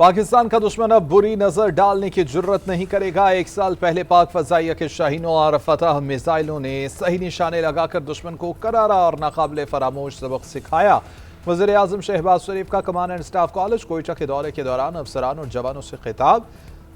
पाकिस्तान का दुश्मन अब बुरी नजर डालने की जुर्रत नहीं करेगा। एक साल पहले पाक फजाइया के शाहीनों और फतह मिसाइलों ने सही निशाने लगाकर दुश्मन को करारा और नाकाबिले फरामोश सबक सिखाया। वज़ीर आज़म शहबाज शरीफ का command and staff college Quetta के दौरे के दौरान अफसरान और जवानों से खिताब।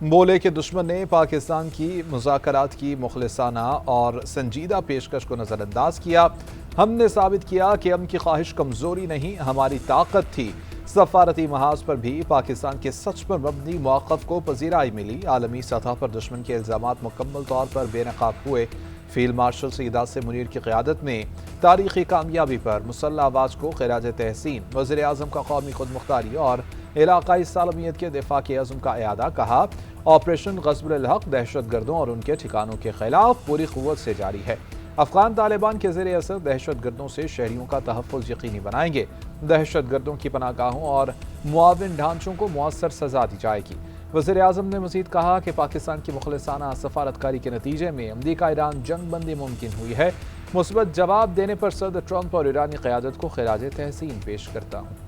बोले कि दुश्मन ने पाकिस्तान की मुज़ाकरात की मुखलिसाना और संजीदा पेशकश को नज़रअंदाज किया। हमने साबित किया कि हम की ख्वाहिश कमज़ोरी नहीं, हमारी ताकत थी। सफारती महाज पर भी पाकिस्तान के सच पर मबनी मौक़िफ़ को पजीराई मिली। आलमी सतह पर दुश्मन के इल्ज़ामात मुकम्मल तौर पर बेनकाब हुए। फील्ड मार्शल सईद आसिम मुनीर की क़यादत में तारीख़ी कामयाबी पर मुसल्लह अफवाज को खिराज तहसीन। वज़ीर आज़म का कौमी खुदमुख्तारी और इलाक़ाई सालमियत के दिफ़ा के अज़्म का इआदा। कहा, ऑपरेशन ग़ज़्बुल हक़ दहशत गर्दों और उनके ठिकानों के खिलाफ पूरी क़ुव्वत से जारी है। अफ़गान तालिबान के ज़ेर असर दहशत गर्दों से शहरियों का तहफ़्फ़ुज़ यकीनी बनाएंगे। दहशत गर्दों की पनाहगाहों और मुआविन ढांचों को मुअस्सर सज़ा दी जाएगी। वज़ीर आज़म ने मज़ीद कहा कि पाकिस्तान की मुखलिसाना सफारतकारी के नतीजे में अमरीका ईरान जंग बंदी मुमकिन हुई है। मुस्बत जवाब देने पर सदर ट्रंप और ईरानी क़यादत को खिराज तहसीन पेश करता हूँ।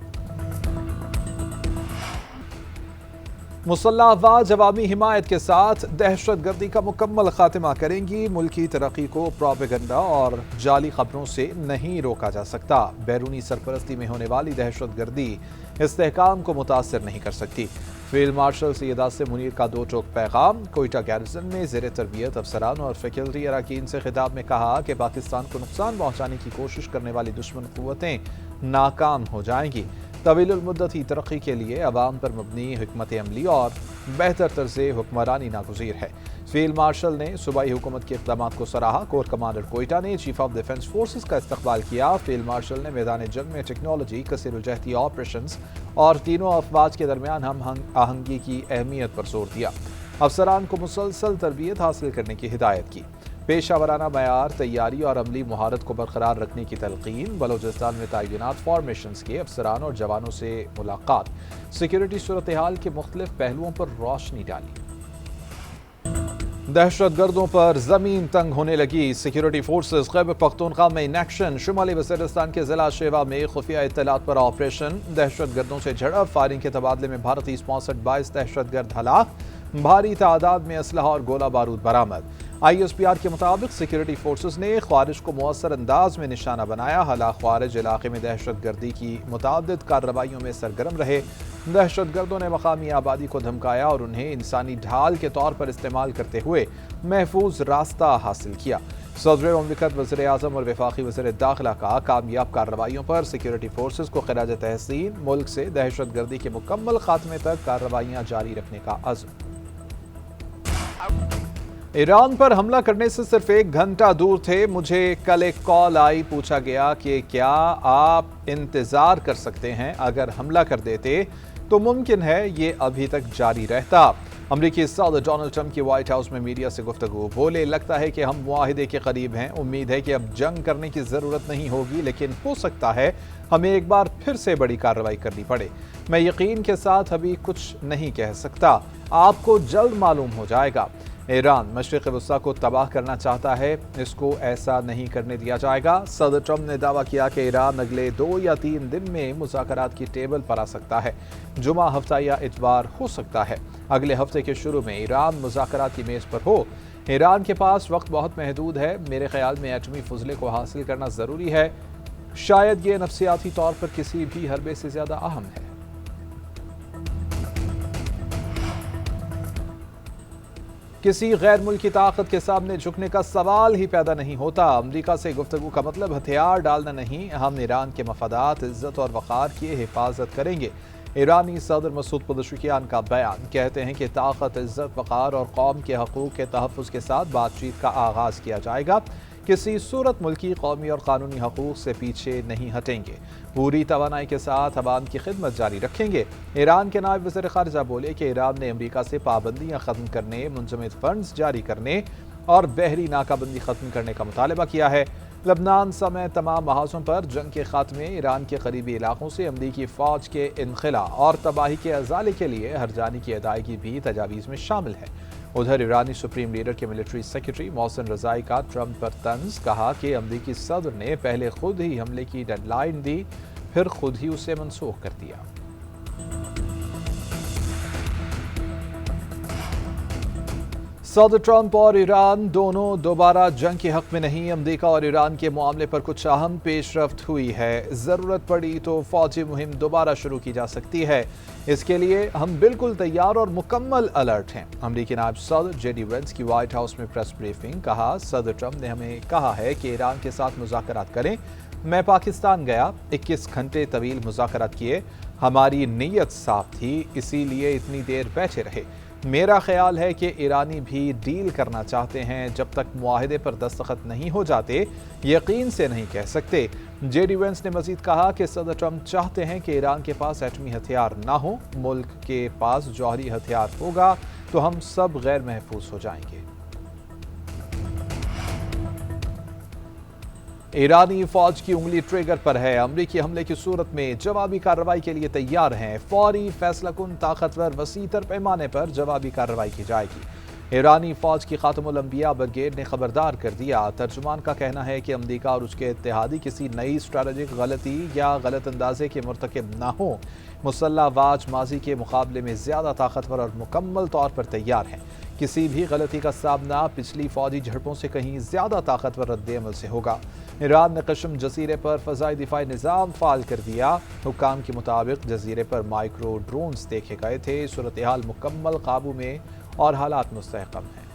मुसल्लह अफवाज अवामी हिमायत के साथ दहशत गर्दी का मुकम्मल खात्मा करेंगी। मुल्की तरक्की को प्रोपेगेंडा और जाली खबरों से नहीं रोका जा सकता। बैरूनी सरपरस्ती में होने वाली दहशत गर्दी इस्तेहकाम को मुतासर नहीं कर सकती। फील्ड मार्शल सईद आसिम मुनीर का दो टोक पैगाम। कोयटा गैरिसन में ज़ेर तरबियत अफसरान और फैकल्टी अरकान से खिताब में कहा कि पाकिस्तान को नुकसान पहुँचाने की कोशिश करने वाली दुश्मन क़ुव्वतें नाकाम हो जाएंगी। तवीलुल मुद्दती तरक्की के लिए अवाम पर मबनी हिकमत अमली और बेहतर तर्ज़ हुक्मरानी नागुज़ीर है। फील्ड मार्शल ने सूबाई हुकूमत के इक़दामात को सराहा। कोर कमांडर कोयटा ने चीफ ऑफ डिफेंस फोर्सेस का इस्तकबाल किया। फील्ड मार्शल ने मैदान जंग में टेक्नोलॉजी, कसीरुलजहती ऑपरेशंस और तीनों अफवाज के दरमियान हम आहंगी की अहमियत पर जोर दिया। अफसरान को मुसलसल तरबियत हासिल करने की हिदायत की। पेशा वराना मयार, तैयारी और अमली महारत को बरकरार रखने की तलकीन। बलोचिस्तान में तैनात फॉर्मेशंस के अफसरान और जवानों से मुलाकात। सिक्योरिटी सूरत हाल के मुख्तलिफ पहलुओं पर रोशनी डाली। दहशत गर्दों पर जमीन तंग होने लगी। सिक्योरिटी फोर्सेस खैबर पख्तूनख्वा में इन एक्शन। शुमाली वज़ीरिस्तान के जिला शेवा में खुफिया इत्तलात पर ऑपरेशन। दहशत गर्दों से झड़प, फायरिंग के तबादले में भारतीय स्पॉन्सर्ड 22 दहशत गर्द हलाक। भारी तादाद में असलहा और गोला बारूद बरामद। ISPR के मुताबिक सिक्योरिटी फोर्सेस ने ख्वारिज को मुअस्सर अंदाज में निशाना बनाया। हलाक ख्वारिज इलाके में दहशत गर्दी की मुतादिद कार्रवाइयों में सरगर्म रहे। दहशत गर्दों ने मकामी आबादी को धमकाया और उन्हें इंसानी ढाल के तौर पर इस्तेमाल करते हुए महफूज रास्ता हासिल किया। सदर मुमलिकत वज़ीर आज़म और वफाकी वज़ीर दाखिला का कामयाब कार्रवाइयों पर सिक्योरिटी फोर्सेस को खिराज तहसीन। मुल्क से दहशत गर्दी के मुकम्मल खात्मे तक कार्रवाइयाँ जारी रखने का अज़्म। ईरान पर हमला करने से सिर्फ 1 घंटा दूर थे। मुझे कल एक कॉल आई, पूछा गया कि क्या आप इंतजार कर सकते हैं, अगर हमला कर देते तो मुमकिन है ये अभी तक जारी रहता। अमरीकी सदर डोनाल्ड ट्रंप की व्हाइट हाउस में मीडिया से गुफ्तगू। बोले, लगता है कि हम मुआहिदे के करीब हैं। उम्मीद है कि अब जंग करने की जरूरत नहीं होगी, लेकिन हो सकता है हमें एक बार फिर से बड़ी कार्रवाई करनी पड़े। मैं यकीन के साथ अभी कुछ नहीं कह सकता, आपको जल्द मालूम हो जाएगा। ईरान मशरिक़ वस्ता को तबाह करना चाहता है, इसको ऐसा नहीं करने दिया जाएगा। सदर ट्रंप ने दावा किया कि ईरान अगले 2 या 3 दिन में मुज़ाकरात की टेबल पर आ सकता है। जुमा, हफ्ता या इतवार हो सकता है। अगले हफ्ते के शुरू में ईरान मुज़ाकरात की मेज़ पर हो। ईरान के पास वक्त बहुत महदूद है। मेरे ख्याल में एटमी फुजले को हासिल करना ज़रूरी है। शायद ये नफ्सियाती तौर पर किसी भी हरबे से ज़्यादा अहम है। किसी गैर मुल्की ताकत के सामने झुकने का सवाल ही पैदा नहीं होता। अमरीका से गुफ्तगू का मतलब हथियार डालना नहीं। हम ईरान के मफादात, इज्जत और वक़ार की हिफाजत करेंगे। ईरानी सदर मसूद पज़ेश्कियान का बयान। कहते हैं कि ताकत, इज्जत, वक़ार और कौम के हकूक़ के तहफ़्फ़ुज़ के साथ बातचीत का आगाज़ किया जाएगा। किसी सूरत मुल्की, कौमी और कानूनी हकूक़ से पीछे नहीं हटेंगे। पूरी तवानाई के साथ अवाम की खिदमत जारी रखेंगे। ईरान के नायब वज़ीर ख़ारिजा बोले कि ईरान ने अमरीका से पाबंदियाँ ख़त्म करने, मुंजमद फ़ंड्स जारी करने और बहरी नाकाबंदी ख़त्म करने का मुतालबा किया है। लबनान समेत तमाम महाजों पर जंग के खात्मे, ईरान के करीबी इलाकों से अमरीकी फ़ौज के इनखला और तबाही के अज़ाले के लिए हरजानी की अदायगी भी तजावीज़ में शामिल है। उधर ईरानी सुप्रीम लीडर के मिलिट्री सेक्रेटरी मोहसिन रज़ाई का ट्रंप पर तंज। कहा कि अमरीकी सदर ने पहले खुद ही हमले की डेडलाइन दी, फिर खुद ही उसे मनसूख कर दिया। सऊदी ट्रंप और ईरान दोनों दोबारा जंग के हक में नहीं। अमेरिका और ईरान के मामले पर कुछ अहम पेशरफ्त हुई है। ज़रूरत पड़ी तो फौजी मुहिम दोबारा शुरू की जा सकती है। इसके लिए हम बिल्कुल तैयार और मुकम्मल अलर्ट हैं। अमेरिकी नायब सदर जेडी वेंस की व्हाइट हाउस में प्रेस ब्रीफिंग। कहा, सदर ट्रंप ने हमें कहा है कि ईरान के साथ मुज़ाकरात करें। मैं पाकिस्तान गया, 21 घंटे तवील मुज़ाकरात किए। हमारी नीयत साफ थी, इसीलिए इतनी देर बैठे रहे। मेरा ख्याल है कि ईरानी भी डील करना चाहते हैं। जब तक मुआहदे पर दस्तखत नहीं हो जाते, यकीन से नहीं कह सकते। जेडी वेंस ने मजीद कहा कि सदर ट्रंप चाहते हैं कि ईरान के पास एटमी हथियार ना हो। मुल्क के पास जौहरी हथियार होगा तो हम सब गैर महफूज हो जाएंगे। ईरानी फौज की उंगली ट्रिगर पर है। अमरीकी हमले की सूरत में जवाबी कार्रवाई के लिए तैयार हैं। फौरी फैसलाकुन ताकतवर वसीतर पैमाने पर जवाबी कार्रवाई की जाएगी। ईरानी फौज की खातमुल अंबिया ब्रिगेड ने खबरदार कर दिया। तर्जुमान का कहना है कि अमेरिका और उसके इत्तेहादी किसी नई स्ट्रैटेजिक गलती या गलत अंदाजे के मुर्तकिब ना हो। मुसल्लह अफवाज माजी के मुकाबले में ज़्यादा ताकतवर और मुकम्मल तौर पर तैयार हैं। किसी भी गलती का सामना पिछली फौजी झड़पों से कहीं ज़्यादा ताकतवर रद्द-ए-अमल से होगा। ईरान ने कशम जजीरे पर फ़ज़ाई दिफाई निज़ाम फ़ाल कर दिया। हुक्काम के मुताबिक जजीरे पर माइक्रो ड्रोन्स देखे गए थे। सूरत हाल मुकम्मल काबू में और हालात मुस्तहकम हैं।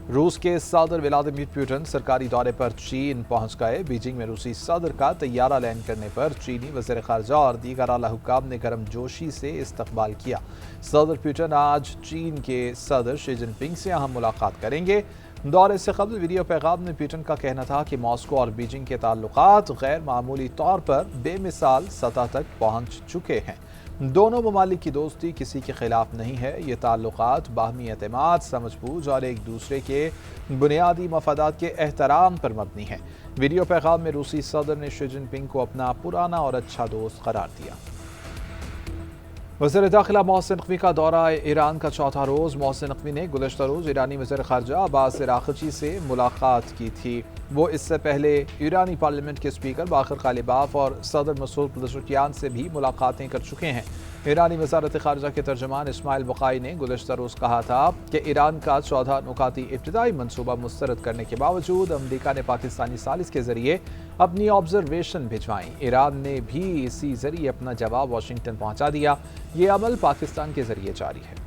रूस के सदर व्लादिमीर पुतिन सरकारी दौरे पर चीन पहुंच गए। बीजिंग में रूसी सदर का तैयारा लैंड करने पर चीनी वज़ीर ख़ारजा और दीगर आला हुक्काम ने गर्म जोशी से इस्तकबाल किया। सदर पुतिन आज चीन के सदर शी जिनपिंग से अहम मुलाकात करेंगे। दौरे से कबल वीडियो पैगाम में पुतिन का कहना था कि मॉस्को और बीजिंग के ताल्लुकात गैर मामूली तौर पर बेमिसाल सतह तक पहुंच चुके हैं। दोनों ममालिक की दोस्ती किसी के खिलाफ नहीं है। ये ताल्लुकात बाहमी एतमाद, समझबूझ और एक दूसरे के बुनियादी मफादात के एहतराम पर मबनी है। वीडियो पैगाम में रूसी सदर ने शी जिनपिंग को अपना पुराना और अच्छा दोस्त करार दिया। वज़ीर दाखिला मोहसिन नकवी का दौरा ईरान का चौथा रोज़। मोहसिन नकवी ने गुज़श्ता रोज़ ईरानी वज़ीर ख़ारजा अब्बास अराग़ची से मुलाकात की थी। वो इससे पहले ईरानी पार्लियामेंट के स्पीकर बाक़र कालिबाफ और सदर मसूद पेज़ेश्कियान से भी मुलाकातें कर चुके हैं। ईरानी वज़ारत ख़ारजा के तर्जमान इस्माइल बक़ाई ने गुज़श्ता रोज़ कहा था कि ईरान का 14 नुकाती इब्तिदाई मनसूबा मुस्तरद करने के बावजूद अमेरिका ने पाकिस्तानी सालिस के ज़रिए अपनी ऑब्जर्वेशन भिजवाई। ईरान ने भी इसी ज़रिए अपना जवाब वाशिंगटन पहुँचा दिया। ये अमल पाकिस्तान के ज़रिए जारी है।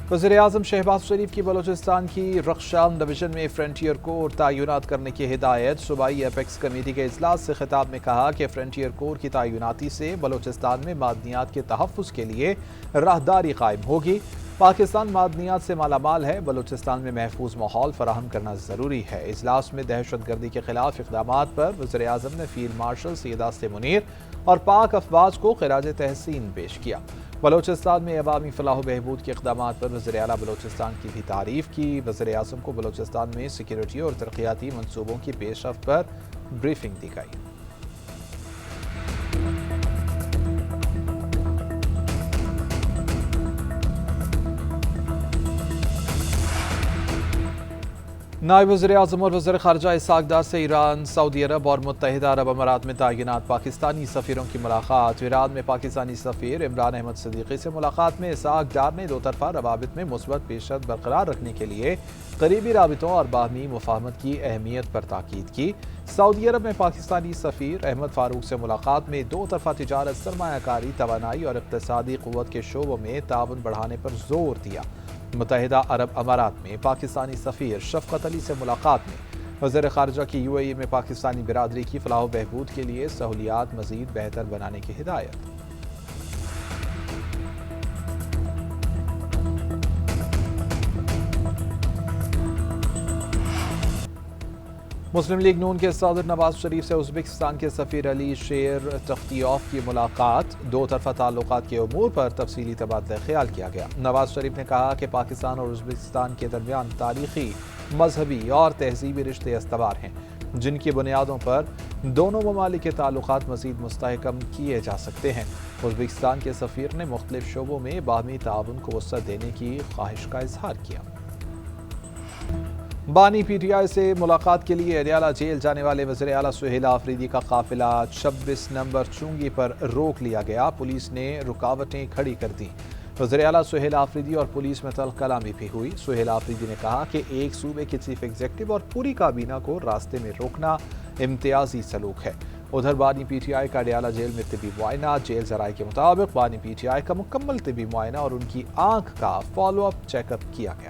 वज़ीर-ए-आज़म शहबाज शरीफ की बलोचिस्तान की रख्शान डिवीज़न में फ्रंटियर कोर तैनात करने की हिदायत। सूबाई एपेक्स कमेटी के इजलास से खिताब में कहा कि फ्रंटियर कोर की तैनाती से बलोचिस्तान में मादनियात के तहफ़्फ़ुज़ के लिए राहदारी कायम होगी। पाकिस्तान मादनियात से मालामाल है। बलोचिस्तान में महफूज माहौल फराहम करना ज़रूरी है। इजलास में दहशत गर्दी के खिलाफ इक़दामात पर वज़ीर-ए-आज़म ने फील्ड मार्शल सैयद आसिम मुनीर और पाक अफवाज को खिराज तहसीन पेश किया। बलोचिस्तान में अवामी फलाह बहबूद के इक़दामात पर वज़ीर आला बलोचिस्तान की भी तारीफ़ की। वज़ीर-ए-आज़म को बलोचिस्तान में सिक्योरिटी और तरक्याती मनसूबों की पेशरफ्त पर ब्रीफिंग दी गई। नायब वज़ीर-ए-आज़म और वज़ीर ख़ारजा इसहाक़ डार से ईरान, सऊदी अरब और मुत्तहिदा अरब अमारात में तैनात पाकिस्तानी सफ़ीरों की मुलाकात। ईरान में पाकिस्तानी सफ़ीर इमरान अहमद सिद्दीकी से मुलाकात में इसहाक़ डार ने दो तरफ़ा रवाबित में मुस्बत पेशरफ्त बरकरार रखने के लिए करीबी राबितों और बाहमी मुफ़ाहमत की अहमियत पर ताकीद की। सऊदी अरब में पाकिस्तानी सफ़ीर अहमद फ़ारूक से मुलाकात में दो तरफ़ा तिजारत, सरमायाकारी, तवानाई और इक़्तिसादी क़ुव्वत के शोबों में ताउन बढ़ाने पर जोर दिया। मुत्तहिदा अरब अमारात में पाकिस्तानी सफ़ीर शफ़क़त अली से मुलाकात में वज़ीर ख़ारजा की यूएई में पाकिस्तानी बिरादरी की फ़लाह व बहबूद के लिए सहूलियात मज़ीद बेहतर बनाने की हिदायत। मुस्लिम लीग नून के सदर नवाज शरीफ से उज़्बेकिस्तान के सफ़ीर अली शेर तख्तियोफ की मुलाकात। दो तरफ़ा ताल्लुकात के उमूर पर तफसीली तबादला ख्याल किया गया। नवाज शरीफ ने कहा कि पाकिस्तान और उज़्बेकिस्तान के दरमियान तारीख़ी, मजहबी और तहज़ीबी रिश्ते अस्तवार हैं, जिनकी बुनियादों पर दोनों ममालिक के ताल्लुकात मज़ीद मुस्तहकम किए जा सकते हैं। उज़्बेकिस्तान के सफ़ीर ने मुख्तलिफ शोबों में बाहमी ताउन को वसअत देने की ख्वाहिश का इजहार किया। بانی پی ٹی آئی سے ملاقات کے لیے اڈیالہ جیل جانے والے وزیر اعلیٰ سہیل آفریدی کا قافلہ 26 نمبر چونگی پر روک لیا گیا۔ پولیس نے رکاوٹیں کھڑی کر دیں۔ وزیر اعلیٰ سہیل آفریدی اور پولیس میں تلخ کلامی بھی ہوئی۔ سہیل آفریدی نے کہا کہ ایک صوبے کے چیف ایگزیکٹو اور پوری کابینہ کو راستے میں روکنا امتیازی سلوک ہے۔ ادھر بانی پی ٹی آئی کا اڈیالہ جیل میں طبی معائنہ۔ جیل ذرائع کے مطابق بانی پی ٹی آئی کا مکمل طبی معائنہ اور ان کی آنکھ کا فالو اپ چیک اپ کیا گیا۔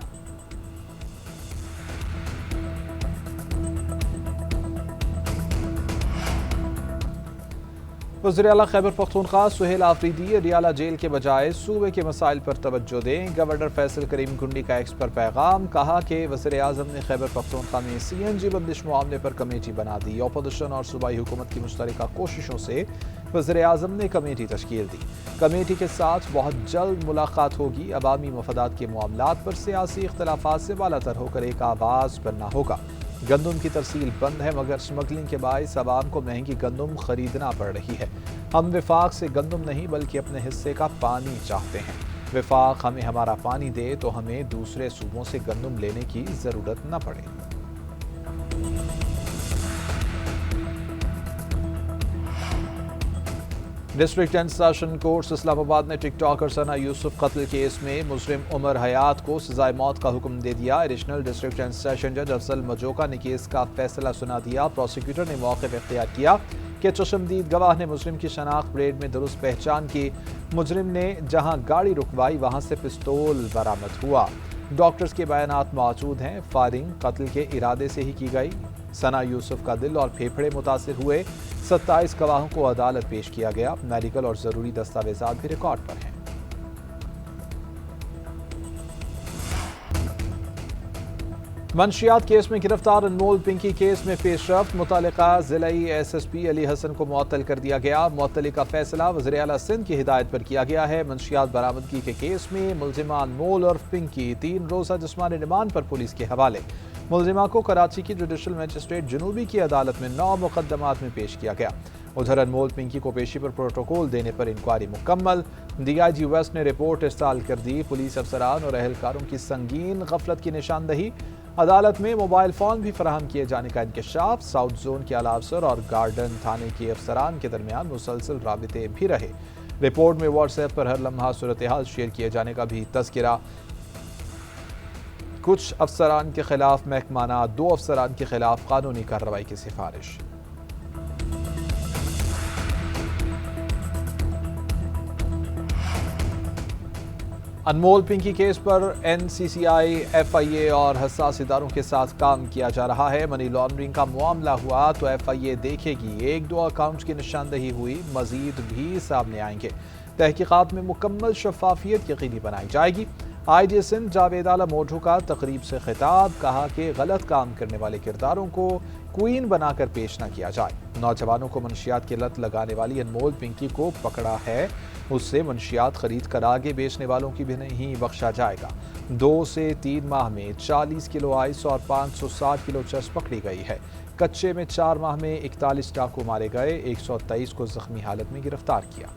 وزیر اعلیٰ خیبر پختونخوا سہیل آفریدی اڈیالہ جیل کے بجائے صوبے کے مسائل پر توجہ دیں۔ گورنر فیصل کریم کنڈی کا ایکس پر پیغام، کہا کہ وزیر اعظم نے خیبر پختونخوا میں سی این جی بندش معاملے پر کمیٹی بنا دی۔ اپوزیشن اور صوبائی حکومت کی مشترکہ کوششوں سے وزیر اعظم نے کمیٹی تشکیل دی۔ کمیٹی کے ساتھ بہت جلد ملاقات ہوگی۔ عوامی مفادات کے معاملات پر سیاسی اختلافات سے بالاتر ہو کر ایک آواز بننا ہوگا۔ گندم کی ترسیل بند ہے مگر سمگلنگ کے باعث عوام کو مہنگی گندم خریدنا پڑ رہی ہے۔ ہم وفاق سے گندم نہیں بلکہ اپنے حصے کا پانی چاہتے ہیں۔ وفاق ہمیں ہمارا پانی دے تو ہمیں دوسرے صوبوں سے گندم لینے کی ضرورت نہ پڑے۔ ڈسٹرکٹ اینڈ سیشن کورٹ اسلام آباد نے ٹک ٹاکر ثنا یوسف قتل کیس میں مجرم عمر حیات کو سزائے موت کا حکم دے دیا۔ ایڈیشنل ڈسٹرکٹ اینڈ سیشن جج افضل مجوکا نے کیس کا فیصلہ سنا دیا۔ پروسیکیوٹر نے موقف اختیار کیا کہ چشمدید گواہ نے مجرم کی شناخت پریڈ میں درست پہچان کی۔ مجرم نے جہاں گاڑی رکوائی وہاں سے پستول برآمد ہوا۔ ڈاکٹرز کے بیانات موجود ہیں۔ فائرنگ قتل کے ارادے سے ہی کی گئی۔ ثنا یوسف کا دل اور پھیپھڑے متاثر ہوئے۔ 27 گواہوں کو عدالت پیش کیا گیا۔ میڈیکل اور ضروری دستاویزات بھی ریکارڈ پر ہیں۔ منشیات کیس میں گرفتار انمول پنکی کیس میں پیش رفت، متعلقہ ضلعی ایس ایس پی علی حسن کو معطل کر دیا گیا۔ معطلی کا فیصلہ وزیر اعلیٰ سندھ کی ہدایت پر کیا گیا ہے۔ منشیات برآمدگی کے کیس میں ملزمہ انمول اور پنکی 3 روزہ جسمانی ریمانڈ پر پولیس کے حوالے۔ ملزمہ کو کراچی کی جوڈیشل مجسٹریٹ جنوبی کی عدالت میں 9 مقدمات میں پیش کیا گیا۔ ادھر انمول پنکی کو پیشی پر پروٹوکول دینے پر انکوائری مکمل۔ ڈی آئی جی ویسٹ نے رپورٹ ارسال کر دی۔ پولیس افسران اور اہلکاروں کی سنگین غفلت کی نشاندہی۔ عدالت میں موبائل فون بھی فراہم کیے جانے کا انکشاف۔ ساؤتھ زون کے اعلیٰ افسر اور گارڈن تھانے کے افسران کے درمیان مسلسل رابطے بھی رہے۔ رپورٹ میں واٹس ایپ پر ہر لمحہ صورتحال شیئر کیے جانے کا بھی تذکرہ۔ کچھ افسران کے خلاف محکمانہ، 2 افسران کے خلاف قانونی کارروائی کی سفارش۔ انمول پنکی کیس پر این سی سی آئی، ایف آئی اے اور حساس اداروں کے ساتھ کام کیا جا رہا ہے۔ منی لانڈرنگ کا معاملہ ہوا تو ایف آئی اے دیکھے گی۔ 1-2 اکاؤنٹس کی نشاندہی ہوئی، مزید بھی سامنے آئیں گے۔ تحقیقات میں مکمل شفافیت یقینی بنائی جائے گی۔ آئی جی سندھ جاوید عالم موڈھو کا تقریب سے خطاب، کہا کہ غلط کام کرنے والے کرداروں کو کوئین بنا کر پیش نہ کیا جائے۔ نوجوانوں کو منشیات کی لت لگانے والی انمول پنکی کو پکڑا ہے، اس سے منشیات خرید کر آگے بیچنے والوں کی بھی نہیں بخشا جائے گا۔ 2 سے 3 ماہ میں 40 کلو آئس اور 560 کلو چرس پکڑی گئی ہے۔ کچے میں 4 ماہ میں 41 ڈاکو مارے گئے، 123 کو زخمی حالت میں گرفتار کیا۔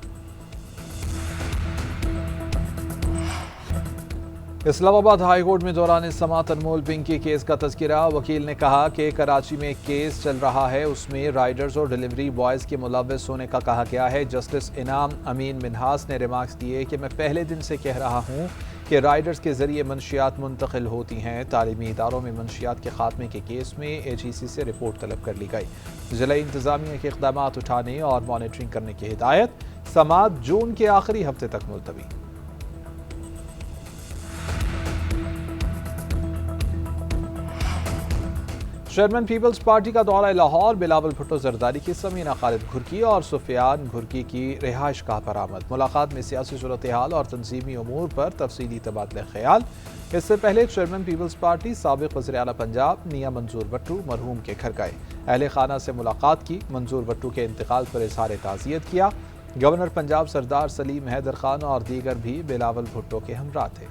اسلام آباد ہائی کورٹ میں دوران سماعت انمول پنکی کیس کا تذکرہ۔ وکیل نے کہا کہ کراچی میں ایک کیس چل رہا ہے، اس میں رائڈرز اور ڈیلیوری بوائز کے ملوث ہونے کا کہا گیا ہے۔ جسٹس انعام امین منہاس نے ریمارکس دیے کہ میں پہلے دن سے کہہ رہا ہوں کہ رائڈرز کے ذریعے منشیات منتقل ہوتی ہیں۔ تعلیمی اداروں میں منشیات کے خاتمے کے کیس میں اے جی سی سے رپورٹ طلب کر لی گئی۔ ضلعی انتظامیہ کے اقدامات اٹھانے اور مانیٹرنگ کرنے کی ہدایت۔ سماعت جون کے آخری ہفتے تک ملتوی۔ چیئرمین پیپلز پارٹی کا دورہ لاہور، بلاول بھٹو زرداری کی سمینہ خالد گھرکی اور سفیان گھرکی کی رہائش گاہ پر آمد۔ ملاقات میں سیاسی صورتحال اور تنظیمی امور پر تفصیلی تبادلہ خیال۔ اس سے پہلے چیئرمین پیپلز پارٹی سابق وزیر اعلیٰ پنجاب میاں منظور بٹو مرحوم کے گھر گئے، اہل خانہ سے ملاقات کی، منظور بٹو کے انتقال پر اظہار تعزیت کیا۔ گورنر پنجاب سردار سلیم حیدر خان اور دیگر بھی بلاول بھٹو کے ہمراہ تھے۔